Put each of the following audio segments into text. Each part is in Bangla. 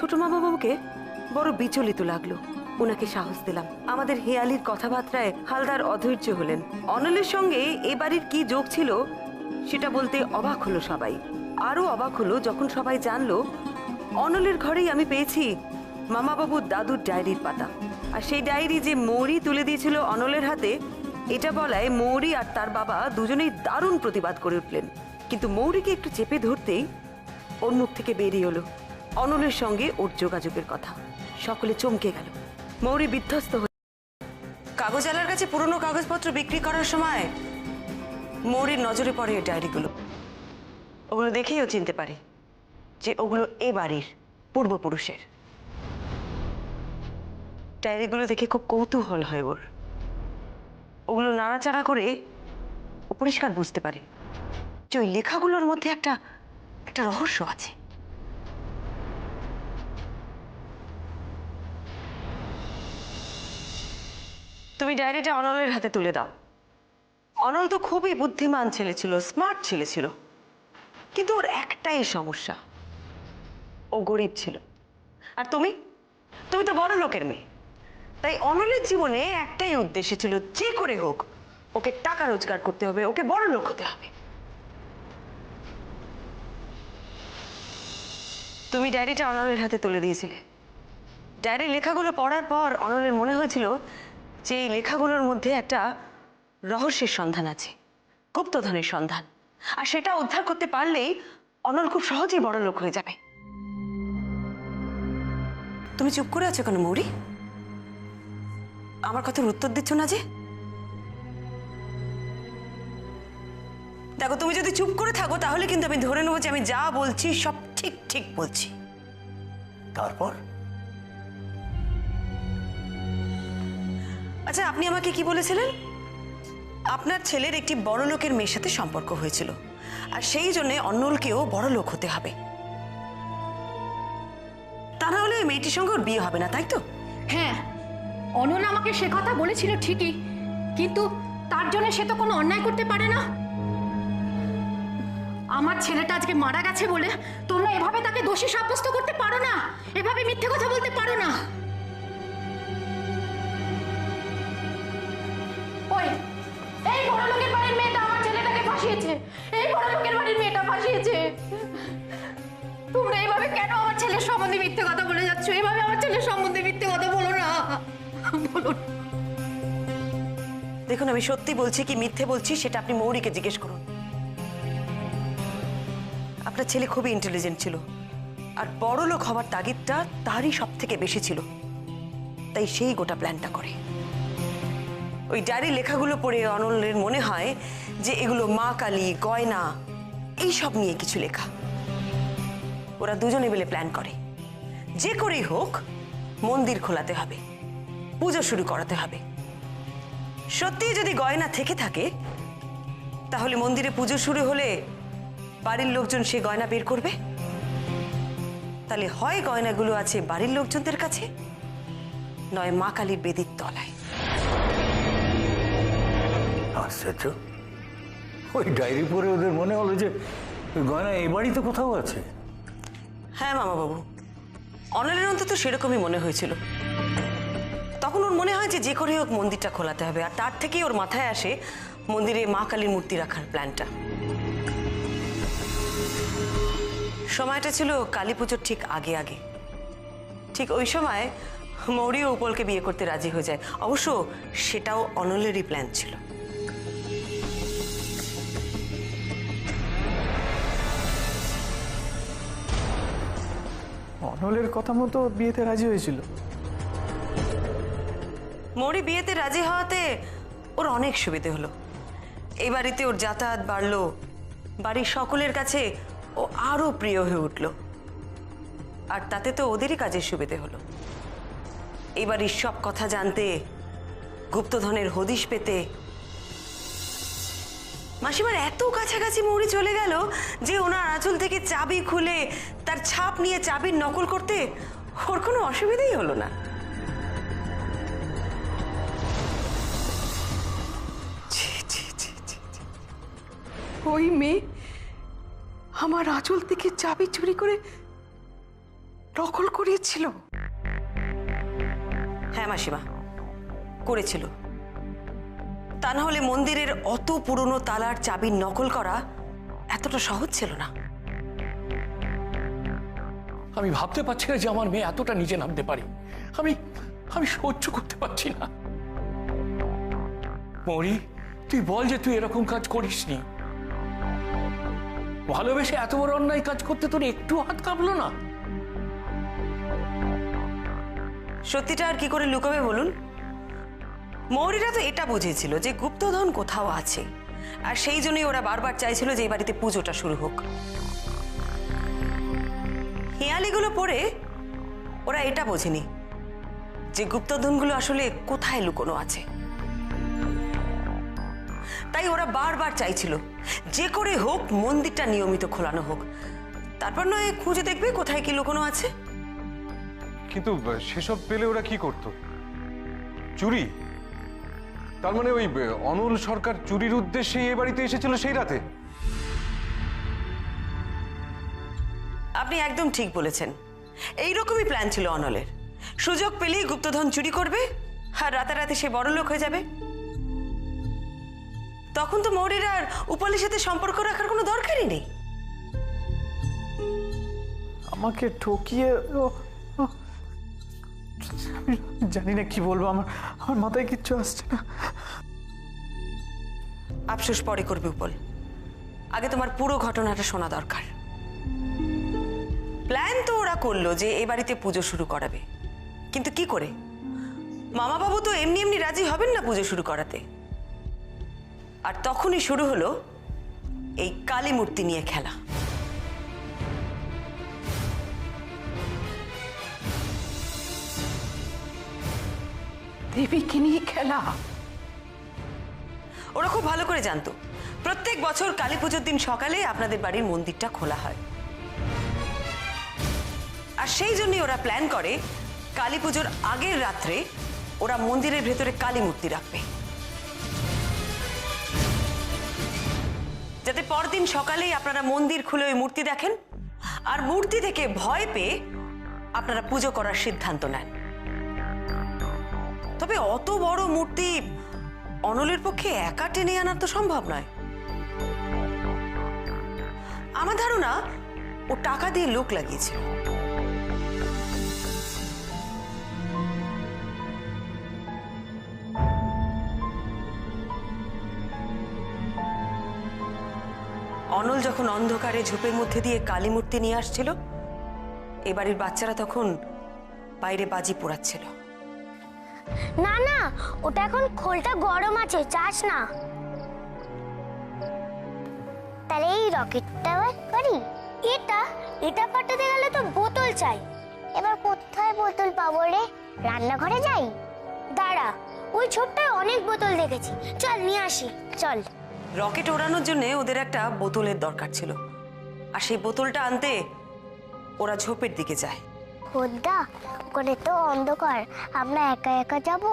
ছোট মামাবাবুকে বড় বিচলিত লাগলো। ওনাকে সাহস দিলাম। আমাদের হেয়ালির কথাবার্তায় হালদার অধৈর্য হলেন। অনলের সঙ্গে এ বাড়ির কি যোগ ছিল সেটা বলতে অবাক হলো সবাই। আরো অবাক হলো যখন সবাই জানলো অনলের ঘরেই আমি পেয়েছি মামাবাবুর দাদুর ডায়েরির পাতা। আর সেই ডায়েরি যে মৌরি তুলে দিয়েছিল অনলের হাতে, এটা বলায় মৌরি আর তার বাবা দুজনেই দারুণ প্রতিবাদ করে উঠলেন। কিন্তু মৌরিকে একটু চেপে ধরতেই ওর মুখ থেকে বেরিয়ে এলো অনলের সঙ্গে ওর যোগাযোগের কথা। সকলে চমকে গেল। মৌরি বিধ্বস্ত হয়ে কাগজওয়ালার কাছে পুরনো কাগজপত্র বিক্রি করার সময় মৌরির নজরে পড়ে এই ডায়েরিগুলো। ওগুলো দেখেই ও চিনতে পারে যে ওগুলো এ বাড়ির পূর্বপুরুষের। ডায়েরিগুলো দেখে খুব কৌতূহল হয় ওর। ওগুলো নাড়াচাড়া করে ও পরিষ্কার বুঝতে পারে যে ওই লেখাগুলোর মধ্যে একটা রহস্য আছে। তুমি ডায়েরিটা অনলের হাতে তুলে দাও। অনল তো খুবই বুদ্ধিমান ছেলে ছিল, স্মার্ট ছেলে ছিল, কিন্তু ওর একটাই সমস্যা, ও গরিব ছিল। আর তুমি তো বড় লোকের মেয়ে। তাই অনলের জীবনে একটাই উদ্দেশ্য ছিল, যে করে হোক ওকে টাকা রোজগার করতে হবে, ওকে বড় লোক হতে হবে। তুমি ডায়েরিটা অনলের হাতে তুলে দিয়েছিলে। ডায়েরির লেখাগুলো পড়ার পর অনলের মনে হয়েছিল যে এই লেখাগুলোর মধ্যে একটা রহস্যের সন্ধান আছে, গুপ্তধনের সন্ধান। আর সেটা উদ্ধার করতে পারলেই অনল খুব সহজেই বড় লোক হয়ে যাবে। তুমি চুপ করে আছো কেন মৌরি? আমার কথার উত্তর দিচ্ছ না যে? দেখো, তুমি যদি চুপ করে থাকো তাহলে কিন্তু আমি ধরে নেবো যে আমি যা বলছি সব ঠিক ঠিক বলছি। তারপর? আচ্ছা, আপনি আমাকে কি বলেছিলেন? আপনার ছেলের একটি বড় লোকের মেয়ের সাথে সম্পর্ক হয়েছিল, আর সেই জন্য অনলকেও বড় লোক হতে হবে। তা না হলে মেয়েটির সঙ্গে ওর বিয়ে হবে না, তাই তো? হ্যাঁ, অনল আমাকে সে কথা বলেছিল ঠিকই, কিন্তু তার জন্য সে তো কোনো অন্যায় করতে পারে না। আমার ছেলেটা আজকে মারা গেছে বলে তোমরা এভাবে তাকে দোষী সাব্যস্ত করতে পারো না, এভাবে মিথ্যে কথা বলতে পারো না। ওই এই বড় লোকের বাড়ির মেয়েটা আমার ছেলেটাকে ফাঁসিয়েছে, এই বড় লোকের বাড়ির মেয়েটা ফাঁসিয়েছে। তোমরা এইভাবে কেন আমার ছেলের সম্বন্ধে মিথ্যে কথা বলে যাচ্ছ? এভাবে আমার ছেলের সম্বন্ধে মিথ্যে কথা বলো না, বলো না। দেখুন, আমি সত্যি বলছি কি মিথ্যে বলছি সেটা আপনি মৌরিকে জিজ্ঞেস করুন। আপনার ছেলে খুবই ইন্টেলিজেন্ট ছিল, আর বড় লোক হওয়ার তাগিদটা তারই সব থেকে বেশি ছিল। তাই সেই গোটা প্ল্যানটা করে। ওই ডায়েরি লেখাগুলো পড়ে অনলের মনে হয় যে এগুলো মা কালী, গয়না, এইসব নিয়ে কিছু লেখা। ওরা দুজনে মিলে প্ল্যান করে, যে করেই হোক মন্দির খোলাতে হবে, পুজো শুরু করাতে হবে। সত্যি যদি গয়না থেকে থাকে তাহলে মন্দিরে পুজো শুরু হলে বাড়ির লোকজন সে গয়না বের করবে। তাহলে হয় গয়নাগুলো আছে বাড়ির লোকজনদের কাছে, নয় মা কালীর বেদির তলায়। আশ্চর্য, ওই ডায়েরি পড়ে ওদের মনে হলো যে ওই গয়না এই বাড়িতে কোথাও আছে। হ্যাঁ মামা বাবু, অনলের অন্তত সেরকমই মনে হয়েছিল। তখন ওর মনে হয় যে করে হোক মন্দিরটা খোলাতে হবে, আর তার থেকেই ওর মাথায় আসে মন্দিরে মা কালীর মূর্তি রাখার প্ল্যানটা। সময়টা ছিল কালী পুজোর ঠিক আগে আগে। ঠিক ওই সময় মৌরি ও উপলকে বিয়ে করতে রাজি হয়ে যায়। অবশ্য সেটাও অনলেরই প্ল্যান ছিল। অনলের কথা মতো বিয়েতে রাজি হয়েছিল। মৌরি বিয়েতে রাজি হওয়াতে ওর অনেক সুবিধে হলো। এই বাড়িতে ওর যাতায়াত বাড়লো, বাড়ির সকলের কাছে ও আরো প্রিয় হয়ে উঠল। আর তাতে তো ওদেরই কাজের সুবিধে হলো। এই বাড়ির সব কথা জানতে, গুপ্তধনের হদিশ পেতে। মাসিমার এত কাছাকাছি মৌরি চলে গেল যে ওনার আঁচল থেকে চাবি খুলে তার ছাপ নিয়ে চাবির নকল করতে ওর কোনো অসুবিধাই হলো না। ওই মেয়ে আমার আঁচল থেকে চাবি চুরি করে নকল করিয়েছিল? হ্যাঁ মাসিমা, করেছিল। তা না হলে মন্দিরের অত পুরনো তালার চাবির নকল করা এতটা সহজ ছিল না। আমি ভাবতে পারছি না যে আমার মেয়ে এতটা নিচে নামতে পারে। আমি আমি সহ্য করতে পারছি না। মৌরি, তুই বল যে তুই এরকম কাজ করিসনি। ভালোবেসে এত বড় অন্যায় কাজ করতে তোর একটু হাত কাঁপলো না? সত্যিটা আর কি করে লুকাবে বলুন? মৌরিরা তো এটা বুঝেছিল যে গুপ্তধন কোথাও আছে, আর সেই জন্যই ওরা বারবার চাইছিল যে এই বাড়িতে পুজোটা শুরু হোক। হেয়ালিগুলো পড়ে ওরা এটা বোঝেনি যে গুপ্তধনগুলো আসলে কোথায় লুকোনো আছে। তাই ওরা বারবার চাইছিল যে করে হোক মন্দিরটা নিয়মিত খোলানো হোক, তারপর নয় খুঁজে দেখবে কোথায় কি লুকোনো আছে। কিন্তু সেসব পেলে ওরা কি করত? চুরি? তার মানে ওই অনল সরকার চুরির উদ্দেশ্যে এ বাড়িতে এসেছিল সেই রাতে? আপনি একদম ঠিক বলেছেন, এইরকমই প্ল্যান ছিল অনলের। সুযোগ পেলেই গুপ্তধন চুরি করবে আর রাতারাতি সে বড়লোক হয়ে যাবে। তখন তো মৌরির আর উপালির সাথে সম্পর্ক রাখার কোনো দরকারই নেই। আমাকে ঠকিয়ে আমি জানি না কি বলবো, আমার আমার মাথায় কিচ্ছু আসছে না। আফসোস পরে করবে উপল, আগে তোমার পুরো ঘটনাটা শোনা দরকার। প্ল্যান তো ওরা করলো যে এ বাড়িতে পুজো শুরু করাবে, কিন্তু কি করে? মামা বাবু তো এমনি এমনি রাজি হবেন না পুজো শুরু করাতে। আর তখনই শুরু হলো এই কালী মূর্তি নিয়ে খেলা। দেবীকে নিয়ে খেলা? ওরা খুব ভালো করে জানতো প্রত্যেক বছর কালী পুজোর দিন সকালে আপনাদের বাড়ির মন্দিরটা খোলা হয়, আর সেই জন্যই ওরা প্ল্যান করে কালী পুজোর আগের রাত্রে ওরা মন্দিরের ভেতরে কালী মূর্তি রাখবে, যাতে পরদিন সকালেই আপনারা মন্দির খুলে ওই মূর্তি দেখেন আর মূর্তি থেকে ভয় পেয়ে আপনারা পুজো করার সিদ্ধান্ত নেন। তবে অত বড় মূর্তি অনলের পক্ষে একা টেনে আনা তো সম্ভব নয়। আমার ধারণা ও টাকা দিয়ে লোক লাগিয়েছিল। অনল যখন অন্ধকারে ঝোপের মধ্যে দিয়ে কালী মূর্তি নিয়ে আসছিল, এ বাড়ির বাচ্চারা তখন বাইরে বাজি পোড়াচ্ছিল। না না, ওটা এখন খোলটা গরম আছে, চাস না। তাহলে এই রকেটটা করি। এটা এটা ফাটাতে গেলে তো বোতল চাই। এবার কোথায় বোতল পাবো রে? রান্নাঘরে যাই? দাঁড়া, ওই ছোট্টায় অনেক বোতল দেখেছি, চল নিয়ে আসি, চল। রকেট ওড়ানোর জন্য ওদের একটা বোতলের দরকার ছিল, আর সেই বোতলটা আনতে ওরা ঝোপের দিকে যায়। খোদ্দা, ওখানে তো অন্ধকার, আমরা একা একা যাব?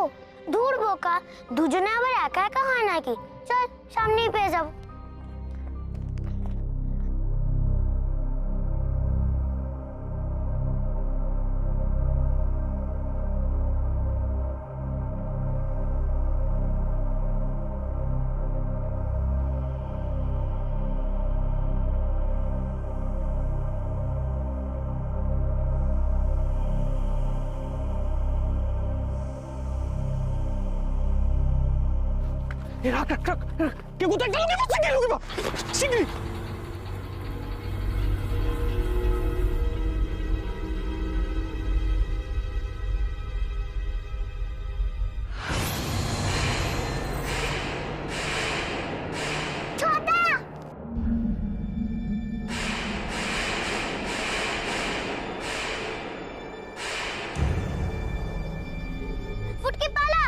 দূর বোকা, দুজনে আবার একা একা হয় নাকি? চল, সামনেই পেয়ে যাব। কে কোথায় গেল? কে কোথায় গেল? শিগগিরই ফুটকি পালা।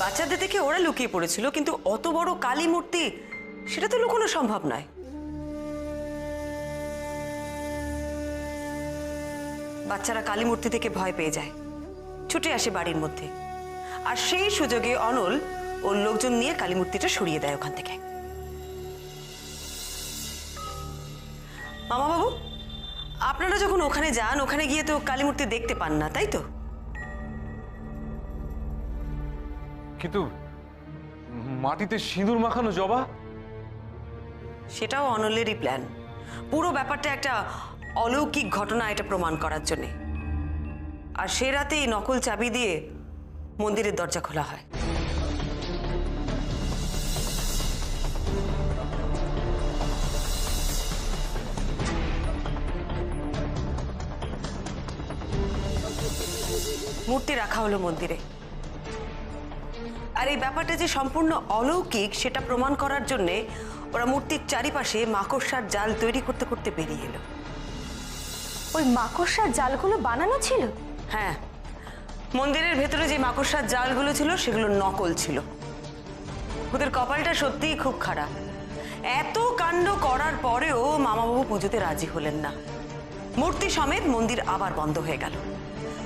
বাচ্চাদের দেখে ওরা লুকিয়ে পড়েছিল, কিন্তু অত বড় কালী মূর্তি সেটা তো লুকোনো সম্ভব নয়। বাচ্চারা কালী মূর্তি থেকে ভয় পেয়ে যায়, ছুটে আসে বাড়ির মধ্যে, আর সেই সুযোগে অনল ওর লোকজন নিয়ে কালী মূর্তিটা সরিয়ে দেয় ওখান থেকে। মামা বাবু, আপনারা যখন ওখানে যান ওখানে গিয়ে তো কালী মূর্তি দেখতে পান না, তাই তো? কিন্তু মাটিতে সিঁদুর মাখানো জবা, সেটাও অনলেরই প্ল্যান। পুরো ব্যাপারটা একটা অলৌকিক ঘটনা এটা প্রমাণ করার জন্যে। আর সে রাতেই নকল চাবি দিয়ে মন্দিরের দরজা খোলা হয়। মূর্তি রাখা হলো মন্দিরে। আর এই ব্যাপারটা যে সম্পূর্ণ অলৌকিক সেটা প্রমাণ করার জন্যে ওরা মূর্তির চারিপাশে মাকড়সার জাল তৈরি করতে করতে বেরিয়ে এলো। ওই মাকড়সার জালগুলো বানানো ছিল? হ্যাঁ, মন্দিরের ভেতরে যে মাকড়সার জালগুলো ছিল সেগুলো নকল ছিল। ওদের কপালটা সত্যিই খুব খারাপ। এত কাণ্ড করার পরেও মামাবাবু পুজোতে রাজি হলেন না। মূর্তি সমেত মন্দির আবার বন্ধ হয়ে গেল।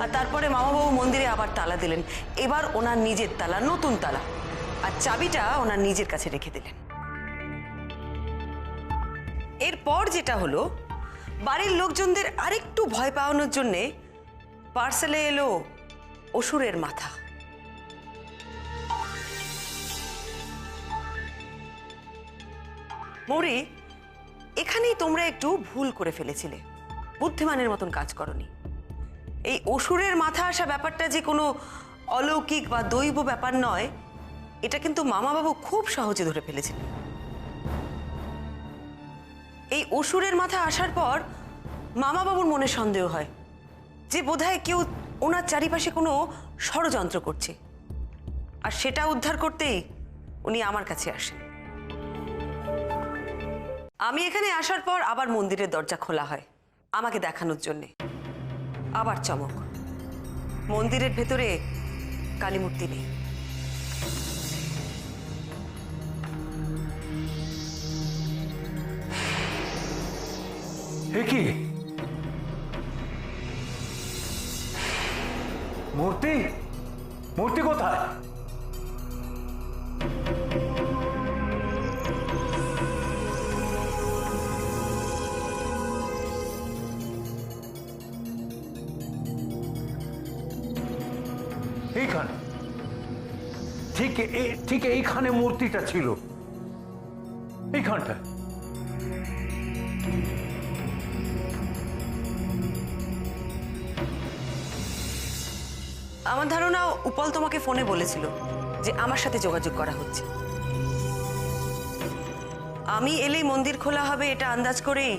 আর তারপরে মামাবাবু মন্দিরে আবার তালা দিলেন। এবার ওনার নিজের তালা, নতুন তালা, আর চাবিটা ওনার নিজের কাছে রেখে দিলেন। এরপর যেটা হলো, বাড়ির লোকজনদের আরেকটু ভয় পাওয়ানোর জন্যে পার্সেলে এলো অসুরের মাথা। মৌরি, এখানেই তোমরা একটু ভুল করে ফেলেছিলে, বুদ্ধিমানের মতন কাজ করনি। এই অসুরের মাথা আসা ব্যাপারটা যে কোনো অলৌকিক বা দৈব ব্যাপার নয়, এটা কিন্তু মামাবাবু খুব সহজে ধরে ফেলেছিলেন। এই অসুরের মাথা আসার পর মামাবাবুর মনে সন্দেহ হয় যে বোধহয় কেউ ওনার চারিপাশে কোনো ষড়যন্ত্র করছে। আর সেটা উদ্ধার করতেই উনি আমার কাছে আসেন। আমি এখানে আসার পর আবার মন্দিরের দরজা খোলা হয় আমাকে দেখানোর জন্যে। আবার চমক, মন্দিরের ভেতরে কালী মূর্তি নেই। এ কি মূর্তি? মূর্তি কোথায়? এইখানে, ঠিক এইখানে মূর্তিটা ছিল, এইখানটা। আমার ধারণা উপল তোমাকে ফোনে বলেছিল যে আমার সাথে যোগাযোগ করা হচ্ছে। আমি এলেই মন্দির খোলা হবে এটা আন্দাজ করেই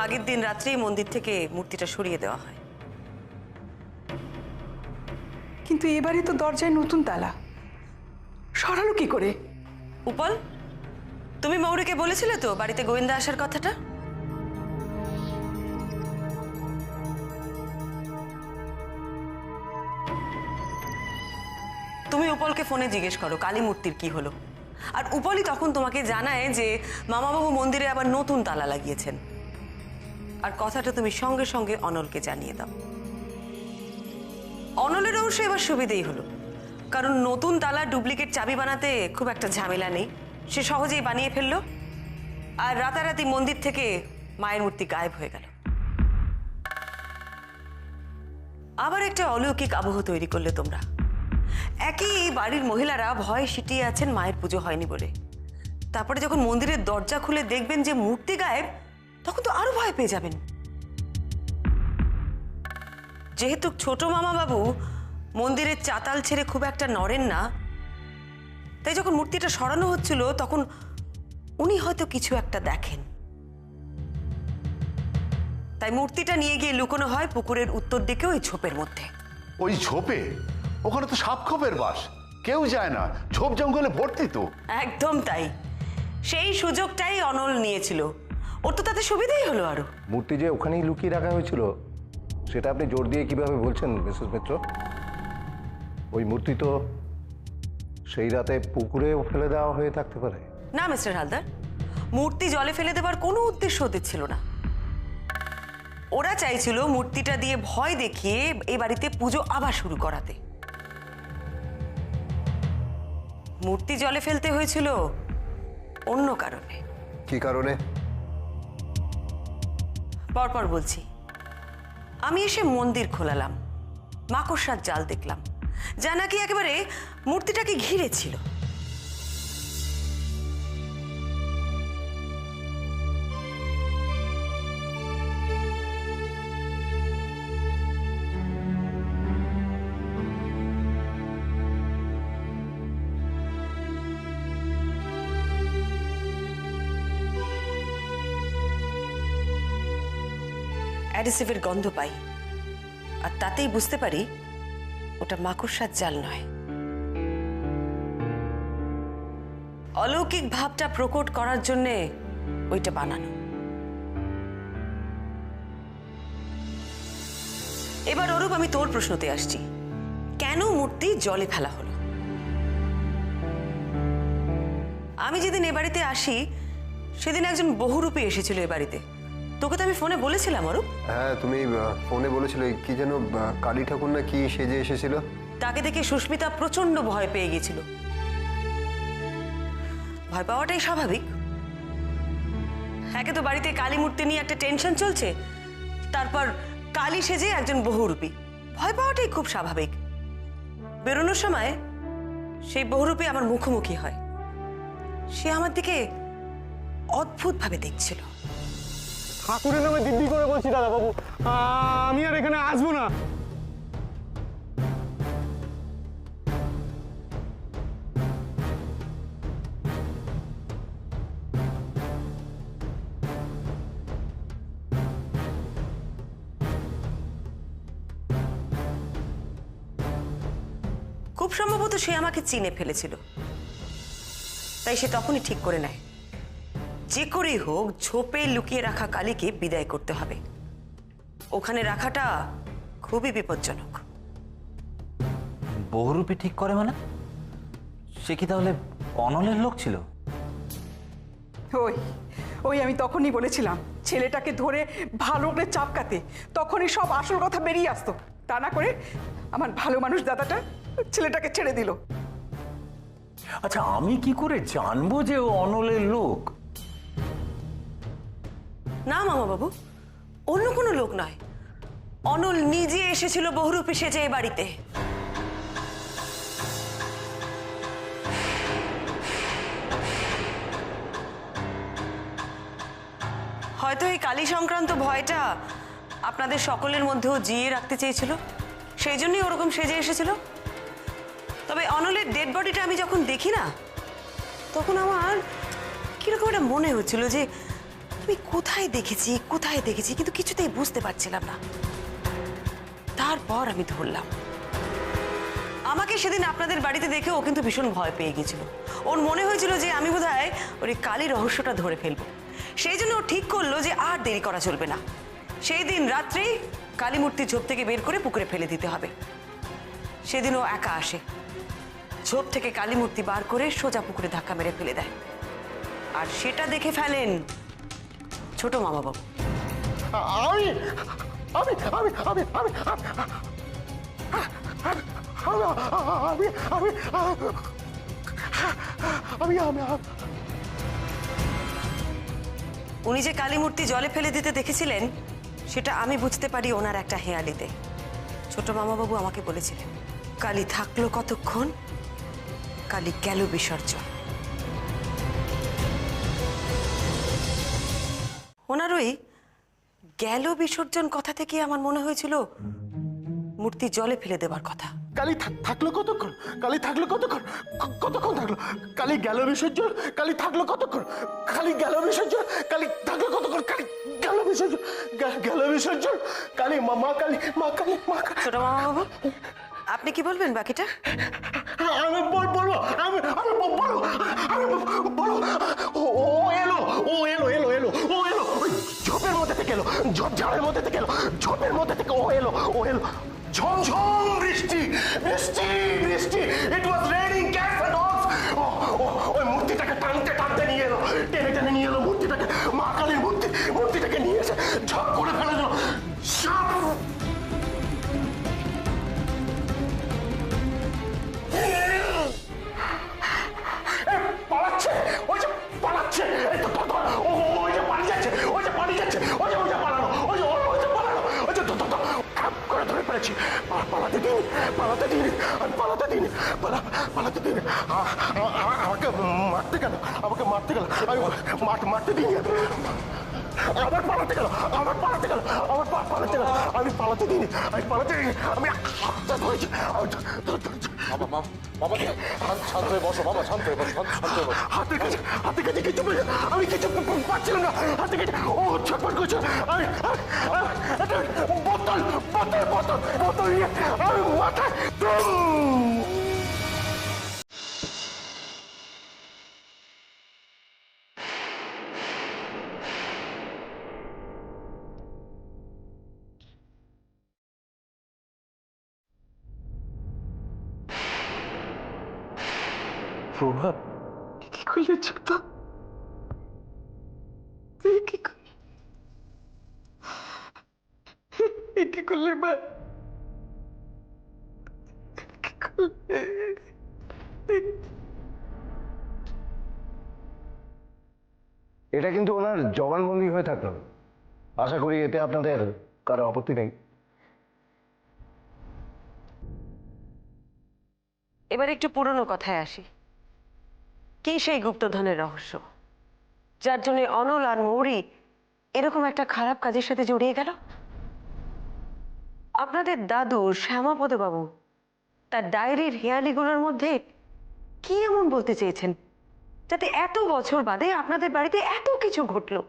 আগের দিন রাত্রেই মন্দির থেকে মূর্তিটা সরিয়ে দেওয়া হয়। কিন্তু এবারে তো দরজায় নতুন তালা, সরালো কি করে? উপল, তুমি মৌরিকে বলেছিলে তো বাড়িতে গোয়েন্দা আসার কথাটা? তুমি উপলকে ফোনে জিজ্ঞেস করো কালী মূর্তির কি হলো। আর উপলই তখন তোমাকে জানায় যে মামাবাবু মন্দিরে আবার নতুন তালা লাগিয়েছেন। আর কথাটা তুমি সঙ্গে সঙ্গে অনলকে জানিয়ে দাও। অনলের অবশ্য এবার সুবিধেই হলো, কারণ নতুন তালা ডুপ্লিকেট চাবি বানাতে খুব একটা ঝামেলা নেই, সে সহজেই বানিয়ে ফেললো। আর রাতারাতি মন্দির থেকে মায়ের মূর্তি গায়েব হয়ে গেল। আবার একটা অলৌকিক আবহ তৈরি করলে তোমরা। একই বাড়ির মহিলারা ভয় সিটিয়ে আছেন মায়ের পুজো হয়নি বলে। তারপরে যখন মন্দিরের দরজা খুলে দেখবেন যে মূর্তি গায়েব, তখন তো আরো ভয় পেয়ে যাবেন। যেহেতু ছোট মামা বাবু মন্দিরের চাতাল ছেড়ে খুব একটা নড়েন না, তাই যখন মূর্তিটা সরানো হচ্ছিল তখন উনি হয়তো কিছু একটা দেখেন। তাই মূর্তিটা নিয়ে গিয়ে লুকোনো হয় পুকুরের উত্তর দিকে ওই ঝোপের মধ্যে। ওই ঝোপে? ওখানে তো সাপ খোপের বাস, কেউ যায় না, ঝোপ জঙ্গলে ভর্তি তো। একদম তাই, সেই সুযোগটাই অনল নিয়েছিল। ওর তো তাতে সুবিধাই হলো আরো। মূর্তি যে ওখানেই লুকিয়ে রাখা হয়েছিল সেটা আপনি জোর দিয়ে কিভাবে বলছেন মিসেস মিত্র? ওই মূর্তি তো সেই রাতে পুকুরেও ফেলে দেওয়া হয়ে থাকতে পারে। না মিস্টার হালদার, মূর্তি জলে ফেলে দেবার কোনো উদ্দেশ্য ওদের ছিল না। ওরা চাইছিল মূর্তিটা দিয়ে ভয় দেখিয়ে এই বাড়িতে পুজো আবার শুরু করাতে। মূর্তি জলে ফেলতে হয়েছিল অন্য কারণে। কি কারণে? পরপর বলছি। আমি এসে মন্দির খোলালাম, মাকড়সার জাল দেখলাম, যা নাকি একেবারে মূর্তিটাকে ঘিরে ছিল। অ্যাডিসিভের গন্ধ পাই, আর তাতেই বুঝতে পারি ওটা মাকড়সার জাল নয়। অলৌকিক ভাবটা প্রকট করার জন্যে ওইটা বানানো। এবার অরূপ, আমি তোর প্রশ্নতে আসছি, কেন মূর্তি জলে ফেলা হলো? আমি যেদিন এ বাড়িতে আসি সেদিন একজন বহুরূপী এসেছিল এ বাড়িতে। তোকে তো আমি ফোনে বলেছিলাম অরূপ। হ্যাঁ, তুমি ফোনে বলেছিলে কি যেন কালী ঠাকুর না কি সেজে এসেছিল। তাকে দেখে সুস্মিতা প্রচন্ড ভয় পেয়ে গেছিল। ভয় পাওয়াটাই স্বাভাবিক। একে তো বাড়িতে কালী মূর্তি নিয়ে একটা টেনশন চলছে, তারপর কালী সেজে একজন বহুরূপী, ভয় পাওয়াটাই খুব স্বাভাবিক। বেরোনোর সময় সেই বহুরূপী আমার মুখোমুখি হয়। সে আমার দিকে অদ্ভুতভাবে দেখছিল। ঠাকুরের নামে দিব্যি করে বলছি দাদা বাবু, আমি আর এখানে আসবো না। খুব সম্ভবত সে আমাকে চিনে ফেলেছিল, তাই সে তখনই ঠিক করে নেয় যে করেই হোক ঝোপে লুকিয়ে রাখা কালীকে বিদায় করতে হবে। ওখানে রাখাটা খুবই বিপজ্জনক। বহুরূপী ঠিক করে মানে? সে কি তাহলে অনলের লোক ছিল? ওই ওই আমি তখনই বলেছিলাম ছেলেটাকে ধরে ভালো করে চাপকাতে, তখনই সব আসল কথা বেরিয়ে আসতো। তা না করে আমার ভালো মানুষ দাদাটা ছেলেটাকে ছেড়ে দিল। আচ্ছা, আমি কি করে জানবো যে ও অনলের লোক? না মামা বাবু, অন্য কোনো লোক নয়, অনল নিজে এসেছিল বহুরূপী সেজে এ বাড়িতে। হয়তো এই কালী সংক্রান্ত ভয়টা আপনাদের সকলের মধ্যেও জিয়ে রাখতে চেয়েছিল, সেই জন্যই ওরকম সেজে এসেছিল। তবে অনলের ডেড বডিটা আমি যখন দেখি না, তখন আমার কিরকম একটা মনে হচ্ছিল যে আমি কোথায় দেখেছি কিন্তু কিছুতেই বুঝতে পারছিলাম না। তারপর আমি ধরলাম। আমাকে সেদিন আপনাদের বাড়িতে দেখে ও কিন্তু ভীষণ ভয় পেয়ে গেছিল। ওর মনে হয়েছিল যে আমি বোধহয় ওর এই কালী রহস্যটা ধরে ফেলবো। সেই জন্য ও ঠিক করলো যে আর দেরি করা চলবে না, সেই দিন রাত্রেই কালী মূর্তি ঝোপ থেকে বের করে পুকুরে ফেলে দিতে হবে। সেদিন ও একা আসে, ঝোপ থেকে কালী মূর্তি বার করে সোজা পুকুরে ধাক্কা মেরে ফেলে দেয়, আর সেটা দেখে ফেলেন ছোট মামা বাবু। আমি আমি আমি আমি আমি আমি আমি আমি উনি যে কালী মূর্তি জলে ফেলে দিতে দেখেছিলেন সেটা আমি বুঝতে পারি ওনার একটা হেঁয়ালিতে। ছোট মামা বাবু আমাকে বলেছিলেন, কালী থাকলো কতক্ষণ, কালী গেল বিসর্জন। ওনার ওই গেল বিসর্জন কথা থেকে আমার মনে হয়েছিল মূর্তি জলে ফেলে দেবার কথা। কালী থাকলো কতক্ষণ, কালী থাকলো কতক্ষণ, কতক্ষণ থাকলো, কালী গেল বিসর্জন, কালী থাকলো কতক্ষণ, কালী গেল বিসর্জন, কালী থাকলো কতক্ষণ, কালী গেল বিসর্জন, গেল বিসর্জন, কালী মা কালী মা কালী মা কালী। ছোট মামা বাবু, আপনি কি বলবেন বাকিটা? আমি বলবো, আমি বলো, আমি বলো। ও এলো, ও এলো এলো এলো, ও এলো, ওই ঝোপের মধ্যে থেকে এলো, ঝোপ ঝাড়ের মধ্যে থেকে এলো, ঝোপের মধ্যে থেকে ও এলো, ও এলো। ঝমঝম বৃষ্টি, বৃষ্টি বৃষ্টি, it was raining cats and dogs. ওই মূর্তিটাকে টানতে নিয়ে এলো, টেনে নিয়ে এলো মূর্তিটাকে, মা কালীর মূর্তিটাকে নিয়ে এসে ঝপ করে ফেলে দিল। পালাচ্ছে, ওই যে পালাচ্ছে, ওই যে পালিয়ে যাচ্ছে, ওই যে পালানো, দিন, পালাতে দিন, পালাতে দিন, পালাতে দিন। আমাকে মারতে গেল, আমাকে মারতে গেল, আমি মারতে দিন। আবার পালাতে গেল, আবার পালাতে গেল, আবার পালাতে গেল, আমি পালাতে দিন, আমি পালাতে দিন, আমি ধরেছি। বাবা বাবা শান্ত হয়ে বসো, বাবা শান্ত হয়ে বসো, শান্ত হয়ে বসো। হাতের কাছে কিছু আমি কিছু পাচ্ছিলাম না, হাতে কাছে ও ছটফট করছে। আমি বোতল বোতল বোতল বোতল নিয়ে আমি মাথায় প্রভা কি করলে ছোটা? তুই কি করলে মা? এটা কিন্তু ওনার জবানবন্দি হয়ে থাকলো। আশা করি এতে আপনাদের কারো আপত্তি নেই। এবার একটু পুরনো কথায় আসি। কি সেই গুপ্তধনের রহস্য যার জন্য অনল আর মৌরি এরকম একটা খারাপ কাজের সাথে জড়িয়ে গেল? আপনাদের দাদু শ্যামাপদ বাবু তার ডায়েরির হেয়ালিগুলোর মধ্যে কি এমন বলতে চেয়েছেন যাতে এত বছর বাদে আপনাদের বাড়িতে এত কিছু ঘটলো?